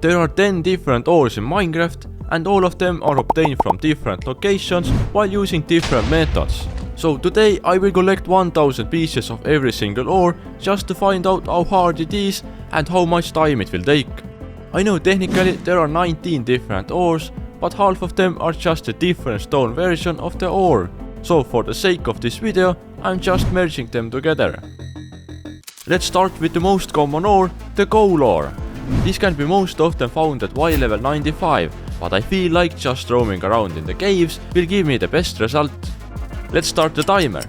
There are 10 different ores in Minecraft and all of them are obtained from different locations while using different methods. So today I will collect 1000 pieces of every single ore just to find out how hard it is and how much time it will take. I know technically there are 19 different ores, but half of them are just a different stone version of the ore. So for the sake of this video, I'm just merging them together. Let's start with the most common ore, the coal ore. This can be most often found at Y level 95, but I feel like just roaming around in the caves will give me the best result. Let's start the timer.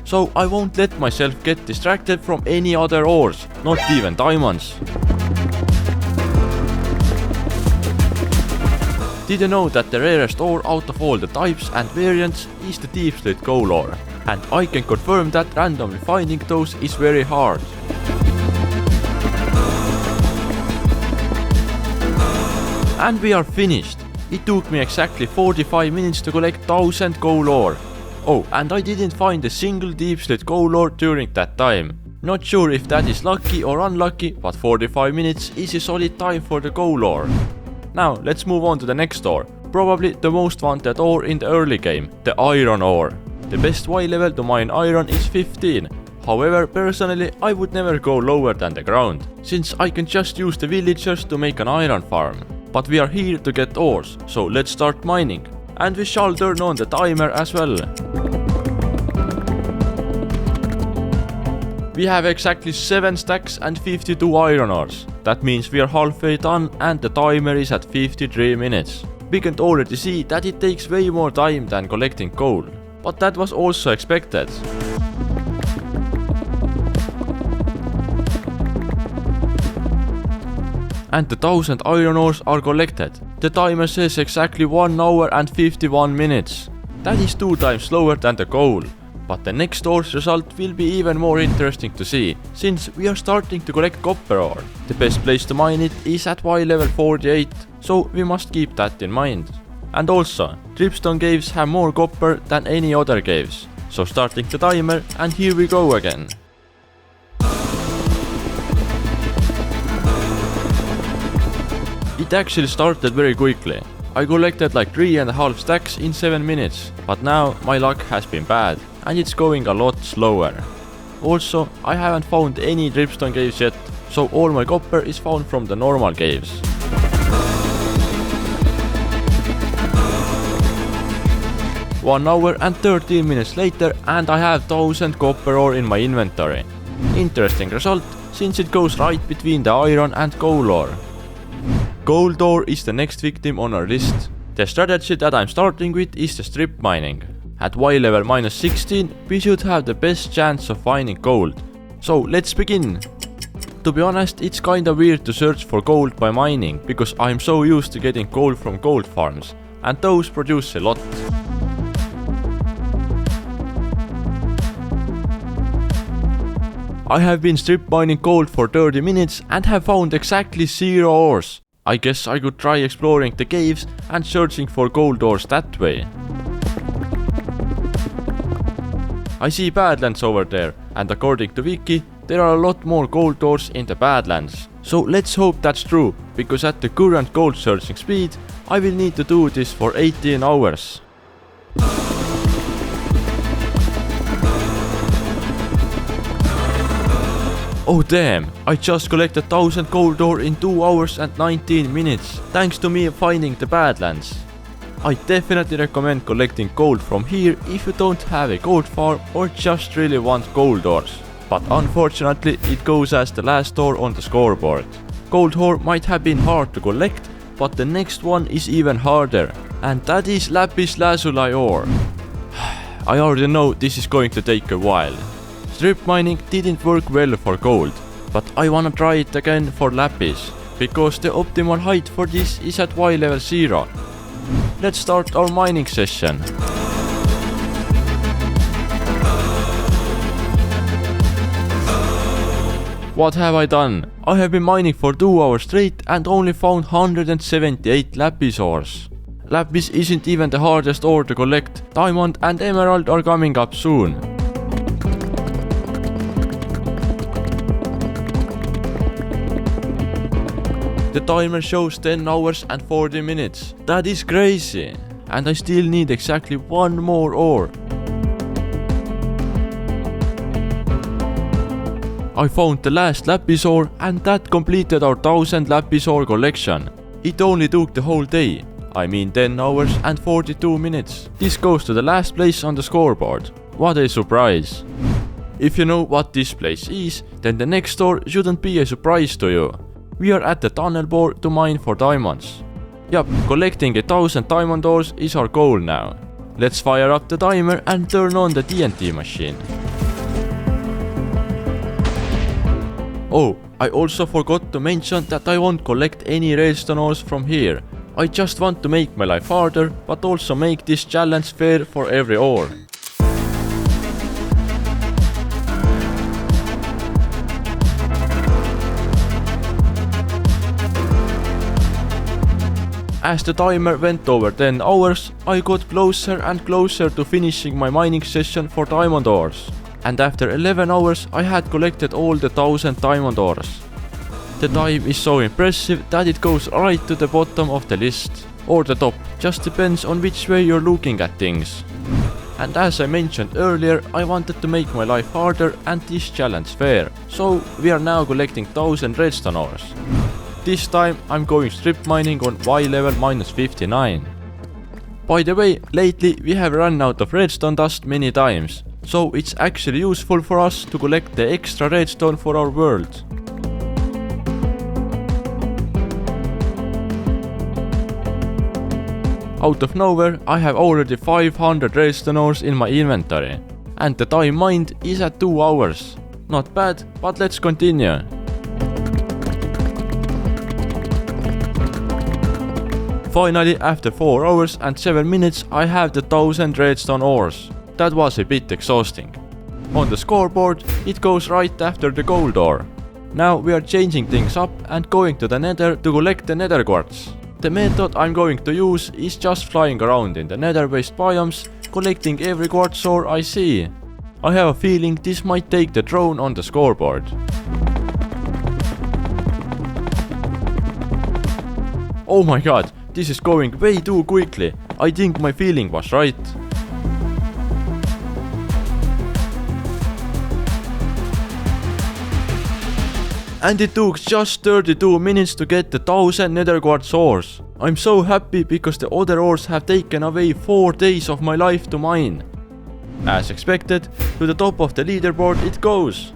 So I won't let myself get distracted from any other ores, not even diamonds. Did you know that the rarest ore out of all the types and variants is the deep slate coal ore? And I can confirm that randomly finding those is very hard. And we are finished. It took me exactly 45 minutes to collect 1000 coal ore. Oh, and I didn't find a single deep slate coal ore during that time. Not sure if that is lucky or unlucky, but 45 minutes is a solid time for the coal ore. Now let's move on to the next ore. Probably the most wanted ore in the early game, the iron ore. The best Y level to mine iron is 15. However, personally I would never go lower than the ground, since I can just use the villagers to make an iron farm. But we are here to get ores, so let's start mining. And we shall turn on the timer as well. We have exactly 7 stacks and 52 iron ores. That means we are halfway done and the timer is at 53 minutes. We can already see that it takes way more time than collecting coal. But that was also expected. And the 1000 iron ores are collected. The timer says exactly 1 hour and 51 minutes. That is 2 times slower than the coal. But the next ore's result will be even more interesting to see, since we are starting to collect copper ore. The best place to mine it is at Y level 48, so we must keep that in mind. And also, dripstone caves have more copper than any other caves. So starting the timer, and here we go again. It actually started very quickly. I collected like 3.5 stacks in 7 minutes, but now my luck has been bad and it's going a lot slower. Also, I haven't found any dripstone caves yet, so all my copper is found from the normal caves. One hour and 13 minutes later and I have 1000 copper ore in my inventory. Interesting result, since it goes right between the iron and coal ore. Gold ore is the next victim on our list. The strategy that I'm starting with is the strip mining. At Y level -16 we should have the best chance of finding gold. So let's begin. To be honest, it's kinda weird to search for gold by mining, because I'm so used to getting gold from gold farms, and those produce a lot. I have been strip mining gold for 30 minutes and have found exactly 0 ores. I guess I could try exploring the caves and searching for gold ores that way. I see Badlands over there, and according to Wiki, there are a lot more gold ores in the Badlands. So let's hope that's true, because at the current gold searching speed, I will need to do this for 18 hours. Oh damn, I just collected 1000 gold ore in 2 hours and 19 minutes, thanks to me finding the Badlands. I definitely recommend collecting gold from here if you don't have a gold farm or just really want gold ores. But unfortunately it goes as the last ore on the scoreboard. Gold ore might have been hard to collect, but the next one is even harder, and that is lapis lazuli ore. I already know this is going to take a while. Strip mining didn't work well for gold, but I wanna try it again for lapis, because the optimal height for this is at Y level 0. Let's start our mining session. What have I done? I have been mining for 2 hours straight and only found 178 lapis ores. Lapis isn't even the hardest ore to collect. Diamond and emerald are coming up soon. The timer shows 10 hours and 40 minutes. That is crazy. And I still need exactly one more ore. I found the last lapis ore and that completed our 1000 lapis ore collection. It only took the whole day. I mean 10 hours and 42 minutes. This goes to the last place on the scoreboard. What a surprise. If you know what this place is, then the next door shouldn't be a surprise to you. We are at the tunnel bore to mine for diamonds. Yup, collecting 1000 diamond ores is our goal now. Let's fire up the timer and turn on the TNT machine. Oh, I also forgot to mention that I won't collect any redstone ores from here. I just want to make my life harder, but also make this challenge fair for every ore. As the timer went over 10 hours, I got closer and closer to finishing my mining session for diamond ores. And after 11 hours I had collected all the 1000 diamond ores. The time is so impressive that it goes right to the bottom of the list. Or the top, just depends on which way you're looking at things. And as I mentioned earlier, I wanted to make my life harder and this challenge fair. So we are now collecting 1000 redstone ores. This time I'm going strip mining on Y level -59. By the way, lately we have run out of redstone dust many times, so it's actually useful for us to collect the extra redstone for our world. Out of nowhere I have already 500 redstone ores in my inventory, and the time mined is at 2 hours. Not bad, but let's continue. Finally, after 4 hours and 7 minutes I have the 1000 redstone ores. That was a bit exhausting. On the scoreboard it goes right after the gold ore. Now we are changing things up and going to the nether to collect the nether quartz. The method I'm going to use is just flying around in the nether waste biomes, collecting every quartz ore I see. I have a feeling this might take the throne on the scoreboard. Oh my god! This is going way too quickly. I think my feeling was right. And it took just 32 minutes to get the 1000 nether quartz ores. I'm so happy because the other ores have taken away 4 days of my life to mine. As expected, to the top of the leaderboard it goes.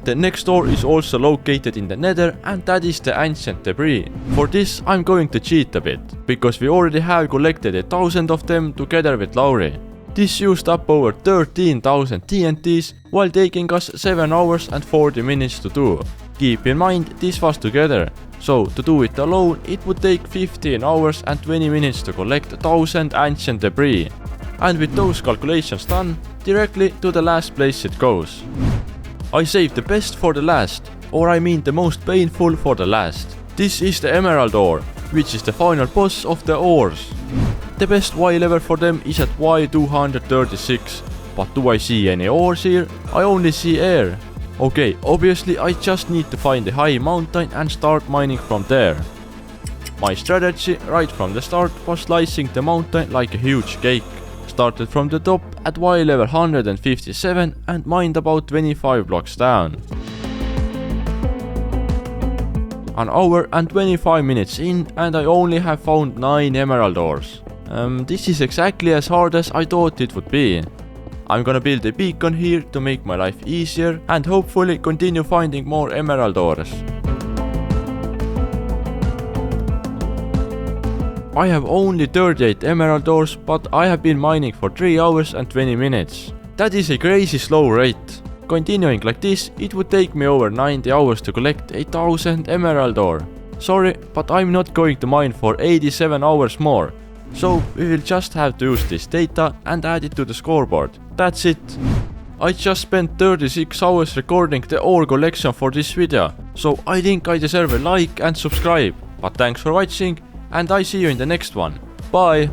The next ore is also located in the nether and that is the ancient debris. For this I'm going to cheat a bit, because we already have collected 1000 of them together with Lauri. This used up over 13,000 TNTs while taking us 7 hours and 40 minutes to do. Keep in mind this was together, so to do it alone it would take 15 hours and 20 minutes to collect 1000 ancient debris. And with those calculations done, directly to the last place it goes. I saved the best for the last, or I mean the most painful for the last. This is the emerald ore, which is the final boss of the ores. The best Y level for them is at Y236, but do I see any ores here? I only see air. Okay, obviously I just need to find a high mountain and start mining from there. My strategy right from the start was slicing the mountain like a huge cake. Started from the top at Y level 157 and mined about 25 blocks down. An hour and 25 minutes in and I only have found 9 emerald ores. This is exactly as hard as I thought it would be. I'm gonna build a beacon here to make my life easier and hopefully continue finding more emerald ores. I have only 38 emerald ores, but I have been mining for 3 hours and 20 minutes. That is a crazy slow rate. Continuing like this, it would take me over 90 hours to collect 1000 emerald ore. Sorry, but I'm not going to mine for 87 hours more. So we will just have to use this data and add it to the scoreboard. That's it. I just spent 36 hours recording the ore collection for this video, so I think I deserve a like and subscribe. But thanks for watching, and I see you in the next one. Bye!